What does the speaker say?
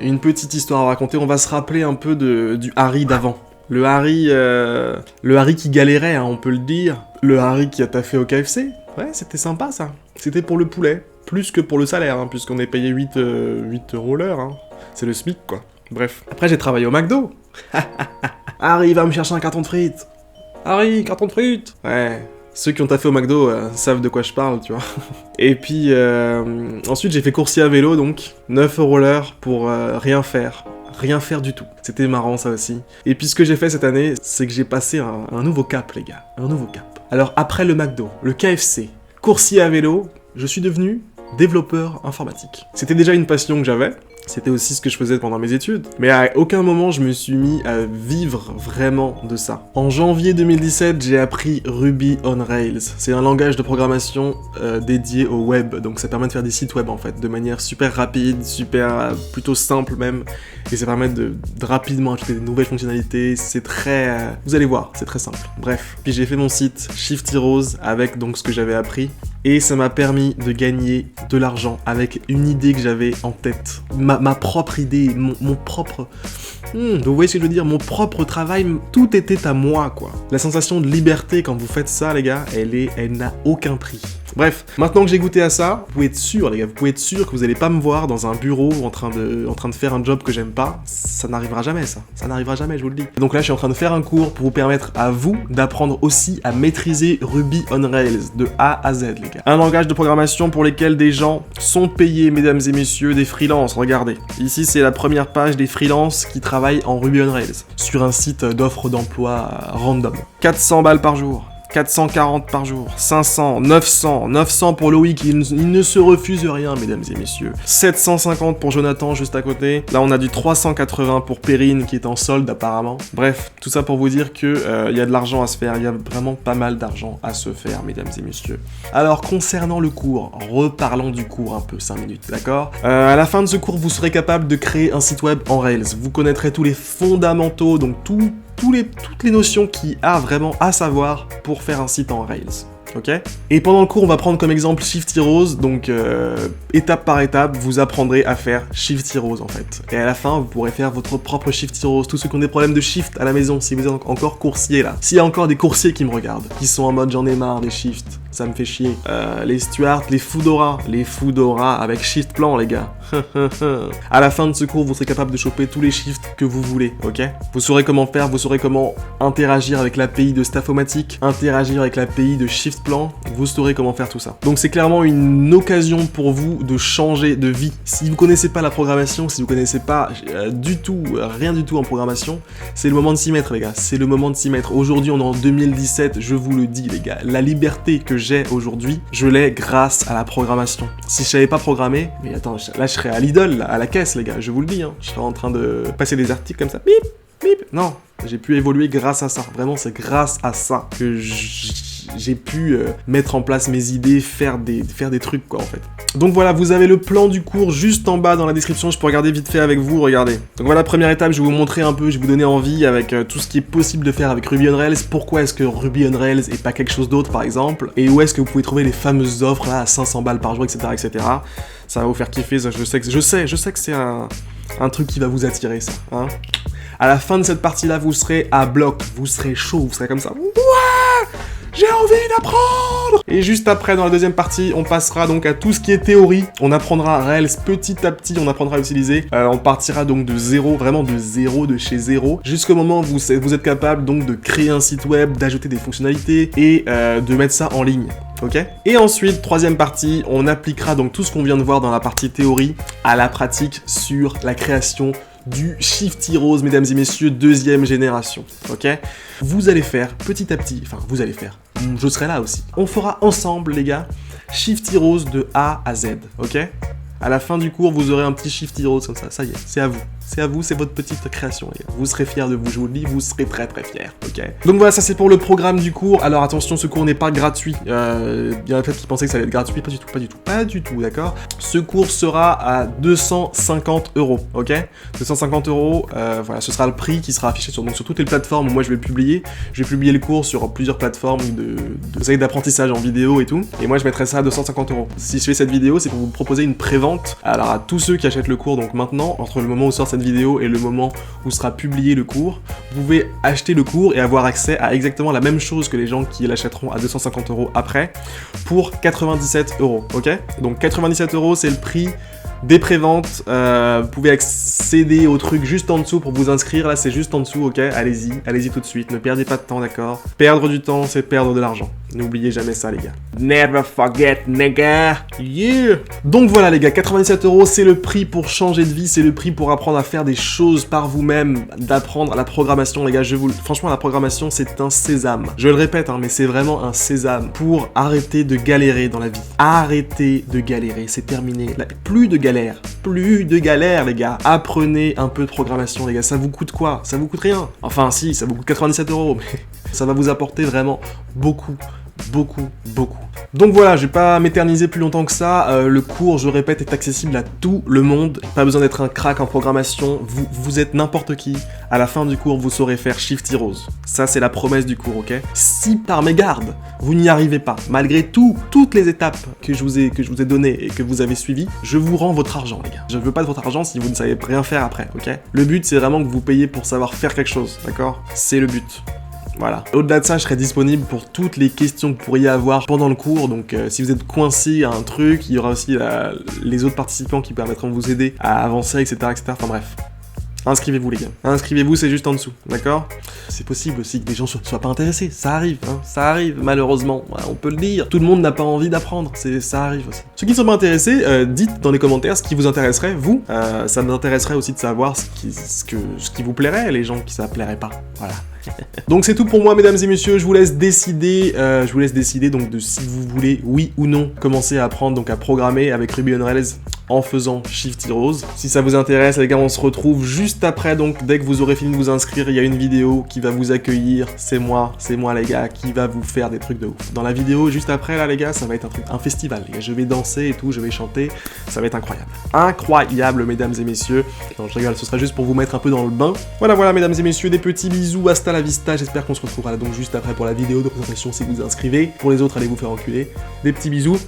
une petite histoire à raconter. On va se rappeler un peu du Harry d'avant. Le Harry qui galérait, hein, on peut le dire. Le Harry qui a taffé au KFC. Ouais, c'était sympa ça. C'était pour le poulet. Plus que pour le salaire, hein, puisqu'on est payé 8 euros l'heure. Hein. C'est le SMIC, quoi. Bref. Après, j'ai travaillé au McDo. Harry, va me chercher un carton de frites. Harry, carton de frites. Ouais. Ceux qui ont taffé au McDo savent de quoi je parle, tu vois. Et puis, ensuite, j'ai fait coursier à vélo, donc 9 euros l'heure pour rien faire. Rien faire du tout. C'était marrant, ça aussi. Et puis, ce que j'ai fait cette année, c'est que j'ai passé un nouveau cap, les gars. Un nouveau cap. Alors, après le McDo, le KFC, coursier à vélo, je suis devenu développeur informatique. C'était déjà une passion que j'avais. C'était aussi ce que je faisais pendant mes études. Mais à aucun moment, je me suis mis à vivre vraiment de ça. En janvier 2017, j'ai appris Ruby on Rails. C'est un langage de programmation dédié au web. Donc ça permet de faire des sites web, en fait, de manière super rapide, plutôt simple même. Et ça permet de rapidement ajouter des nouvelles fonctionnalités. C'est très... vous allez voir, c'est très simple. Bref. Puis j'ai fait mon site Shift Heroes avec donc ce que j'avais appris. Et ça m'a permis de gagner de l'argent avec une idée que j'avais en tête. Ma propre idée, mon propre... vous voyez ce que je veux dire? Mon propre travail, tout était à moi, quoi. La sensation de liberté quand vous faites ça, les gars, elle n'a aucun prix. Bref, maintenant que j'ai goûté à ça, vous pouvez être sûr, les gars, vous pouvez être sûr que vous allez pas me voir dans un bureau en train de faire un job que j'aime pas. Ça n'arrivera jamais, ça. Ça n'arrivera jamais, je vous le dis. Donc là, je suis en train de faire un cours pour vous permettre à vous d'apprendre aussi à maîtriser Ruby on Rails de A à Z, les gars. Un langage de programmation pour lequel des gens sont payés, mesdames et messieurs, des freelances. Regardez. Ici, c'est la première page des freelances qui travaillent en Ruby on Rails sur un site d'offre d'emploi random. 400 balles par jour. 440 par jour, 500, 900 pour Loïc, il ne se refuse rien, mesdames et messieurs. 750 pour Jonathan, juste à côté. Là, on a du 380 pour Perrine, qui est en solde, apparemment. Bref, tout ça pour vous dire que y a de l'argent à se faire, il y a vraiment pas mal d'argent à se faire, mesdames et messieurs. Alors, concernant le cours, reparlons du cours un peu, 5 minutes, d'accord? À la fin de ce cours, vous serez capable de créer un site web en Rails. Vous connaîtrez tous les fondamentaux, donc toutes les notions qu'il y a vraiment à savoir pour faire un site en Rails. Ok? Et pendant le cours, on va prendre comme exemple Shift Heroes, donc étape par étape, vous apprendrez à faire Shift Heroes en fait. Et à la fin, vous pourrez faire votre propre Shift Heroes, tous ceux qui ont des problèmes de shift à la maison, si vous êtes encore coursier là. S'il y a encore des coursiers qui me regardent, qui sont en mode j'en ai marre des shifts, ça me fait chier. Les Stuart, les Foodora avec Shift Plan, les gars. À la fin de ce cours, vous serez capable de choper tous les shifts que vous voulez, ok? Vous saurez comment faire, vous saurez comment interagir avec l'API de Staffomatic, interagir avec l'API de Shift Plan, vous saurez comment faire tout ça. Donc c'est clairement une occasion pour vous de changer de vie. Si vous connaissez pas la programmation, si vous connaissez pas du tout, rien du tout en programmation, c'est le moment de s'y mettre, les gars. C'est le moment de s'y mettre. Aujourd'hui, on est en 2017, je vous le dis, les gars. La liberté que j'ai aujourd'hui, je l'ai grâce à la programmation. Si je savais pas programmer, mais attends, là je serais à Lidl, à la caisse, les gars, je vous le dis, hein. Je serais en train de passer des articles comme ça, bip, bip. Non, j'ai pu évoluer grâce à ça. Vraiment, c'est grâce à ça que j'ai pu mettre en place mes idées, faire des trucs, quoi, en fait. Donc voilà, vous avez le plan du cours juste en bas dans la description, je peux regarder vite fait avec vous, regardez. Donc voilà, première étape, je vais vous montrer un peu, je vais vous donner envie avec tout ce qui est possible de faire avec Ruby on Rails, pourquoi est-ce que Ruby on Rails et pas quelque chose d'autre, par exemple, et où est-ce que vous pouvez trouver les fameuses offres, là, à 500 balles par jour, etc., etc. Ça va vous faire kiffer, ça, je sais que c'est un truc qui va vous attirer, ça, hein. À la fin de cette partie-là, vous serez à bloc, vous serez chaud, vous serez comme ça. Ouais, j'ai envie d'apprendre! Et juste après, dans la deuxième partie, on passera donc à tout ce qui est théorie. On apprendra Rails petit à petit, on apprendra à l'utiliser. On partira donc de zéro, vraiment de zéro, de chez zéro, jusqu'au moment où vous êtes capable donc de créer un site web, d'ajouter des fonctionnalités et de mettre ça en ligne. Ok? Et ensuite, troisième partie, on appliquera donc tout ce qu'on vient de voir dans la partie théorie à la pratique sur la création du Shift Heroes, mesdames et messieurs, deuxième génération, ok? Vous allez faire petit à petit, je serai là aussi. On fera ensemble, les gars, Shift Heroes de A à Z, ok? À la fin du cours, vous aurez un petit Shift Heroes comme ça y est, c'est à vous. C'est à vous, c'est votre petite création, les gars. Vous serez fiers de vous, je vous le dis, vous serez très très fiers, ok? Donc voilà, ça c'est pour le programme du cours. Alors attention, ce cours n'est pas gratuit. Il y en a peut-être qui pensaient que ça allait être gratuit, pas du tout, d'accord? Ce cours sera à 250 €, ok? 250 €, voilà, ce sera le prix qui sera affiché sur toutes les plateformes où moi je vais le publier. Je vais publier le cours sur plusieurs plateformes d'apprentissage en vidéo et tout. Et moi je mettrai ça à 250 €. Si je fais cette vidéo, c'est pour vous proposer une prévente prévente. Alors à tous ceux qui achètent le cours, donc maintenant, entre le moment où sort cette vidéo et le moment où sera publié le cours, vous pouvez acheter le cours et avoir accès à exactement la même chose que les gens qui l'achèteront à 250 € après, pour 97 €, ok? Donc 97 € c'est le prix des préventes, vous pouvez accéder au truc juste en dessous pour vous inscrire, là c'est juste en dessous, ok? Allez-y tout de suite, ne perdez pas de temps, d'accord? Perdre du temps, c'est perdre de l'argent. N'oubliez jamais ça, les gars. Never forget, nigga! Yeah! Donc voilà, les gars, 97 € c'est le prix pour changer de vie, c'est le prix pour apprendre à faire des choses par vous-même, d'apprendre la programmation, les gars. Franchement, la programmation, c'est un sésame. Je le répète, hein, mais c'est vraiment un sésame pour arrêter de galérer dans la vie. Arrêtez de galérer, c'est terminé. Là, plus de galère, les gars. Apprenez un peu de programmation, les gars. Ça vous coûte quoi? Ça vous coûte rien. Enfin, si, ça vous coûte 97 €, mais ça va vous apporter vraiment beaucoup. Donc voilà, je vais pas m'éterniser plus longtemps que ça. Le cours, je répète, est accessible à tout le monde. Pas besoin d'être un crack en programmation. Vous êtes n'importe qui. À la fin du cours, vous saurez faire Shift Heroes. Ça, c'est la promesse du cours, ok? Si par mégarde, vous n'y arrivez pas, malgré toutes les étapes que je vous ai données et que vous avez suivies, je vous rends votre argent, les gars. Je veux pas de votre argent si vous ne savez rien faire après, ok? Le but, c'est vraiment que vous payiez pour savoir faire quelque chose, d'accord? C'est le but. Voilà. Au-delà de ça, je serai disponible pour toutes les questions que vous pourriez avoir pendant le cours. Donc, si vous êtes coincé à un truc, il y aura aussi les autres participants qui permettront de vous aider à avancer, etc., etc. Enfin bref. Inscrivez-vous, les gars. Inscrivez-vous, c'est juste en dessous, d'accord? C'est possible aussi que des gens soient pas intéressés. Ça arrive, hein. Ça arrive, malheureusement. Ouais, on peut le dire. Tout le monde n'a pas envie d'apprendre. Ça arrive aussi. Ceux qui ne sont pas intéressés, dites dans les commentaires ce qui vous intéresserait, vous. Ça m'intéresserait aussi de savoir ce qui vous plairait, les gens qui ça plairait pas. Voilà. Donc c'est tout pour moi, mesdames et messieurs. Je vous laisse décider donc de si vous voulez, oui ou non, commencer à apprendre donc à programmer avec Ruby on Rails en faisant Shift Heroes. Si ça vous intéresse, les gars, on se retrouve juste après. Donc dès que vous aurez fini de vous inscrire, il y a une vidéo qui va vous accueillir. C'est moi, les gars, qui va vous faire des trucs de ouf. Dans la vidéo juste après, là, les gars, ça va être un festival. Les gars. Je vais danser et tout, je vais chanter. Ça va être incroyable. Incroyable, mesdames et messieurs. Non, je rigole, ce sera juste pour vous mettre un peu dans le bain. Voilà, mesdames et messieurs, des petits bisous. Hasta la vista. J'espère qu'on se retrouvera là donc juste après pour la vidéo de présentation si vous vous inscrivez. Pour les autres, allez vous faire enculer. Des petits bisous.